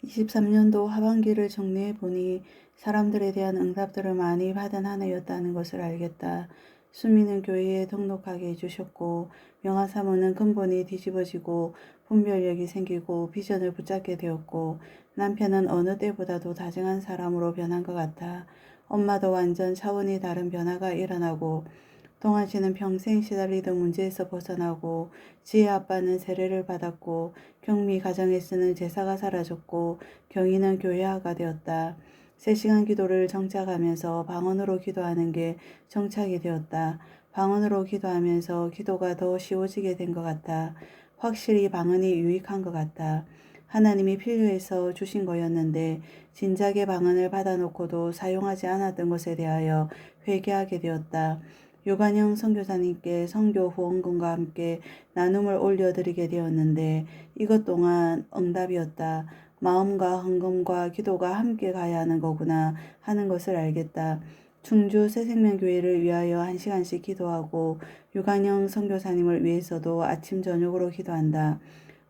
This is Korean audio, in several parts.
23년도 하반기를 정리해 보니 사람들에 대한 응답들을 많이 받은 한 해였다는 것을 알겠다. 수미는 교회에 등록하게 해주셨고, 명화사모는 근본이 뒤집어지고 분별력이 생기고 비전을 붙잡게 되었고, 남편은 어느 때보다도 다정한 사람으로 변한 것 같아. 엄마도 완전 차원이 다른 변화가 일어나고, 동환 씨는 평생 시달리던 문제에서 벗어나고, 지혜 아빠는 세례를 받았고, 경미 가정에 쓰는 제사가 사라졌고, 경희는 교회화가 되었다. 3시간 기도를 정착하면서 방언으로 기도하는 게 정착이 되었다. 방언으로 기도하면서 기도가 더 쉬워지게 된 것 같아. 확실히 방언이 유익한 것 같아. 하나님이 필요해서 주신 거였는데 진작에 방언을 받아놓고도 사용하지 않았던 것에 대하여 회개하게 되었다. 유관영 선교사님께 선교 후원금과 함께 나눔을 올려드리게 되었는데 이것 또한 응답이었다. 마음과 헌금과 기도가 함께 가야 하는 거구나 하는 것을 알겠다. 충주 새생명교회를 위하여 1시간씩 기도하고 유관영 선교사님을 위해서도 아침 저녁으로 기도한다.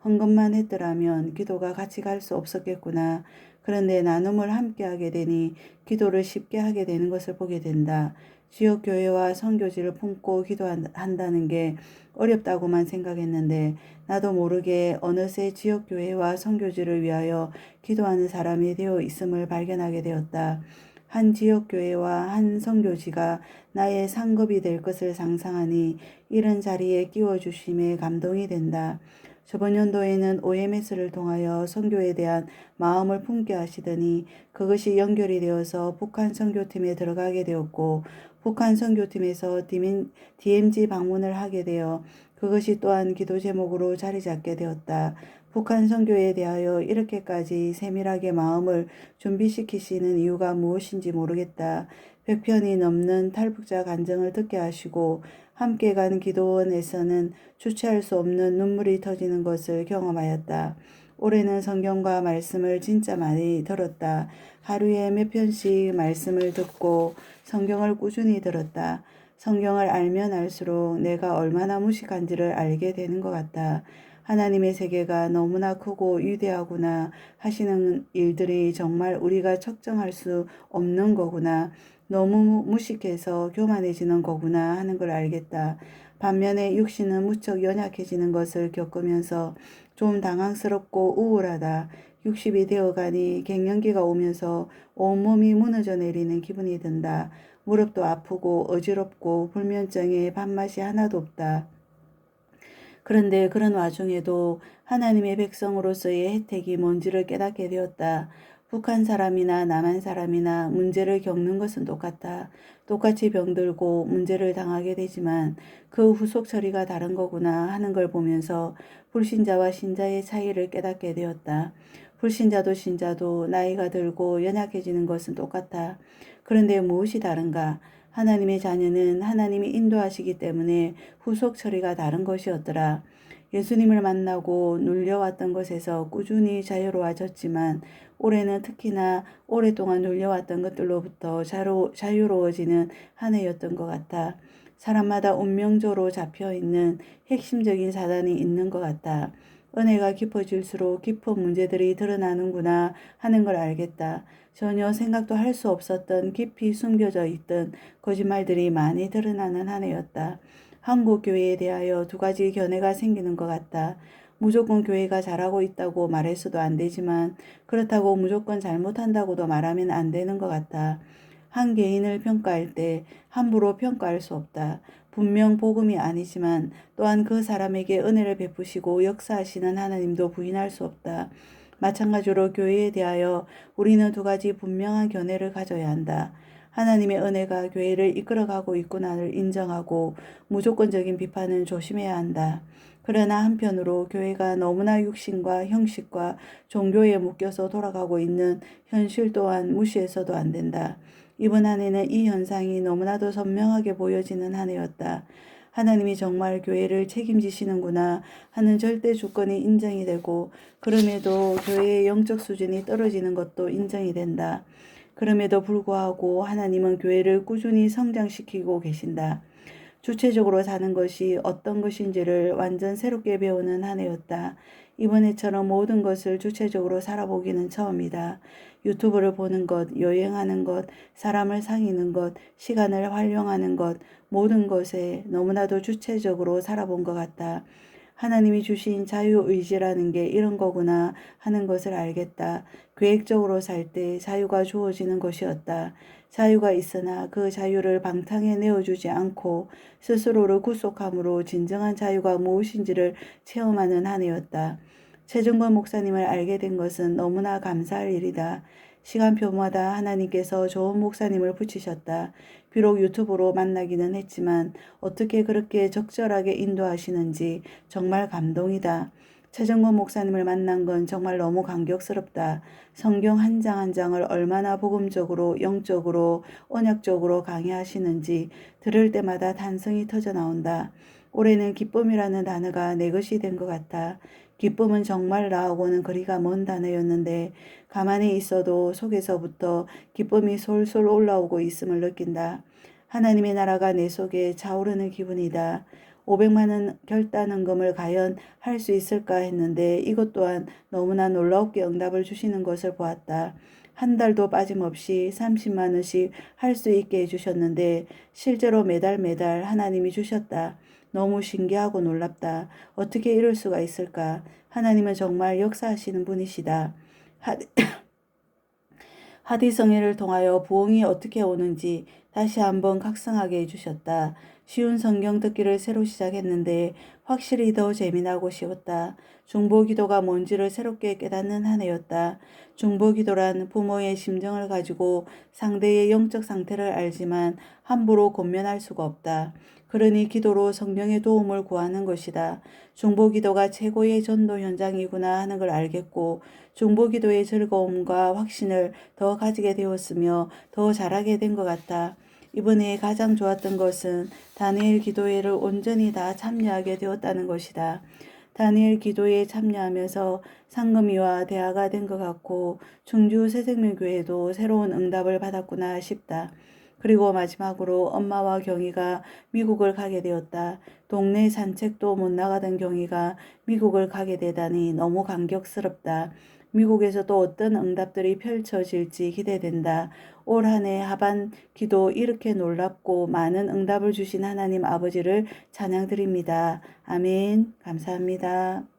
헌금만 했더라면 기도가 같이 갈 수 없었겠구나. 그런데 나눔을 함께 하게 되니 기도를 쉽게 하게 되는 것을 보게 된다. 지역교회와 선교지를 품고 기도한다는 게 어렵다고만 생각했는데 나도 모르게 어느새 지역교회와 선교지를 위하여 기도하는 사람이 되어 있음을 발견하게 되었다. 한 지역교회와 한 선교지가 나의 상급이 될 것을 상상하니 이런 자리에 끼워주심에 감동이 된다. 저번 연도에는 OMS를 통하여 선교에 대한 마음을 품게 하시더니 그것이 연결이 되어서 북한 선교팀에 들어가게 되었고 북한 선교팀에서 DMZ 방문을 하게 되어 그것이 또한 기도 제목으로 자리 잡게 되었다. 북한 선교에 대하여 이렇게까지 세밀하게 마음을 준비시키시는 이유가 무엇인지 모르겠다. 100편이 넘는 탈북자 간증을 듣게 하시고 함께 간 기도원에서는 주체할 수 없는 눈물이 터지는 것을 경험하였다. 올해는 성경과 말씀을 진짜 많이 들었다. 하루에 몇 편씩 말씀을 듣고 성경을 꾸준히 들었다. 성경을 알면 알수록 내가 얼마나 무식한지를 알게 되는 것 같다. 하나님의 세계가 너무나 크고 위대하구나 하시는 일들이 정말 우리가 측정할 수 없는 거구나. 너무 무식해서 교만해지는 거구나 하는 걸 알겠다. 반면에 육신은 무척 연약해지는 것을 겪으면서 좀 당황스럽고 우울하다. 60이 되어가니 갱년기가 오면서 온몸이 무너져 내리는 기분이 든다. 무릎도 아프고 어지럽고 불면증에 밥맛이 하나도 없다. 그런데 그런 와중에도 하나님의 백성으로서의 혜택이 뭔지를 깨닫게 되었다. 북한 사람이나 남한 사람이나 문제를 겪는 것은 똑같다. 똑같이 병들고 문제를 당하게 되지만 그 후속 처리가 다른 거구나 하는 걸 보면서 불신자와 신자의 차이를 깨닫게 되었다. 불신자도 신자도 나이가 들고 연약해지는 것은 똑같아. 그런데 무엇이 다른가? 하나님의 자녀는 하나님이 인도하시기 때문에 후속 처리가 다른 것이었더라. 예수님을 만나고 눌려왔던 것에서 꾸준히 자유로워졌지만 올해는 특히나 오랫동안 눌려왔던 것들로부터 자유로워지는 한 해였던 것 같아. 사람마다 운명조로 잡혀있는 핵심적인 사단이 있는 것 같다. 은혜가 깊어질수록 깊은 문제들이 드러나는구나 하는 걸 알겠다. 전혀 생각도 할 수 없었던 깊이 숨겨져 있던 거짓말들이 많이 드러나는 한 해였다. 한국 교회에 대하여 2가지 견해가 생기는 것 같다. 무조건 교회가 잘하고 있다고 말해서도 안 되지만 그렇다고 무조건 잘못한다고도 말하면 안 되는 것 같다. 한 개인을 평가할 때 함부로 평가할 수 없다. 분명 복음이 아니지만 또한 그 사람에게 은혜를 베푸시고 역사하시는 하나님도 부인할 수 없다. 마찬가지로 교회에 대하여 우리는 2가지 분명한 견해를 가져야 한다. 하나님의 은혜가 교회를 이끌어가고 있구나를 인정하고 무조건적인 비판은 조심해야 한다. 그러나 한편으로 교회가 너무나 육신과 형식과 종교에 묶여서 돌아가고 있는 현실 또한 무시해서도 안 된다. 이번 한 해는 이 현상이 너무나도 선명하게 보여지는 한 해였다. 하나님이 정말 교회를 책임지시는구나 하는 절대 주권이 인정이 되고 그럼에도 교회의 영적 수준이 떨어지는 것도 인정이 된다. 그럼에도 불구하고 하나님은 교회를 꾸준히 성장시키고 계신다. 주체적으로 사는 것이 어떤 것인지를 완전 새롭게 배우는 한 해였다. 이번 해처럼 모든 것을 주체적으로 살아보기는 처음이다. 유튜브를 보는 것, 여행하는 것, 사람을 사귀는 것, 시간을 활용하는 것, 모든 것에 너무나도 주체적으로 살아본 것 같다. 하나님이 주신 자유의지라는 게 이런 거구나 하는 것을 알겠다. 계획적으로 살 때 자유가 주어지는 것이었다. 자유가 있으나 그 자유를 방탕에 내어주지 않고 스스로를 구속함으로 진정한 자유가 무엇인지를 체험하는 한 해였다. 최정권 목사님을 알게 된 것은 너무나 감사할 일이다. 시간표마다 하나님께서 좋은 목사님을 붙이셨다. 비록 유튜브로 만나기는 했지만 어떻게 그렇게 적절하게 인도하시는지 정말 감동이다. 최정권 목사님을 만난 건 정말 너무 감격스럽다. 성경 한 장 한 장을 얼마나 복음적으로, 영적으로, 언약적으로 강의하시는지 들을 때마다 탄성이 터져 나온다. 올해는 기쁨이라는 단어가 내 것이 된 것 같아. 기쁨은 정말 나하고는 거리가 먼 단어였는데 가만히 있어도 속에서부터 기쁨이 솔솔 올라오고 있음을 느낀다. 하나님의 나라가 내 속에 차오르는 기분이다. 500만 원 결단헌금을 과연 할 수 있을까 했는데 이것 또한 너무나 놀랍게 응답을 주시는 것을 보았다. 한 달도 빠짐없이 30만 원씩 할 수 있게 해주셨는데 실제로 매달 하나님이 주셨다. 너무 신기하고 놀랍다. 어떻게 이럴 수가 있을까? 하나님은 정말 역사하시는 분이시다. 하디성애를 통하여 부흥이 어떻게 오는지 다시 한번 각성하게 해주셨다. 쉬운 성경 듣기를 새로 시작했는데 확실히 더 재미나고 쉬웠다. 중보기도가 뭔지를 새롭게 깨닫는 한 해였다. 중보기도란 부모의 심정을 가지고 상대의 영적 상태를 알지만 함부로 권면할 수가 없다. 그러니 기도로 성령의 도움을 구하는 것이다. 중보기도가 최고의 전도 현장이구나 하는 걸 알겠고 중보기도의 즐거움과 확신을 더 가지게 되었으며 더 잘하게 된 것 같다. 이번에 가장 좋았던 것은 다니엘 기도회를 온전히 다 참여하게 되었다는 것이다. 다니엘 기도회에 참여하면서 상금이와 대화가 된 것 같고 충주 새생명교회도 새로운 응답을 받았구나 싶다. 그리고 마지막으로 엄마와 경희가 미국을 가게 되었다. 동네 산책도 못 나가던 경희가 미국을 가게 되다니 너무 감격스럽다. 미국에서 또 어떤 응답들이 펼쳐질지 기대된다. 올 한 해 하반 기도 이렇게 놀랍고 많은 응답을 주신 하나님 아버지를 찬양드립니다. 아멘. 감사합니다.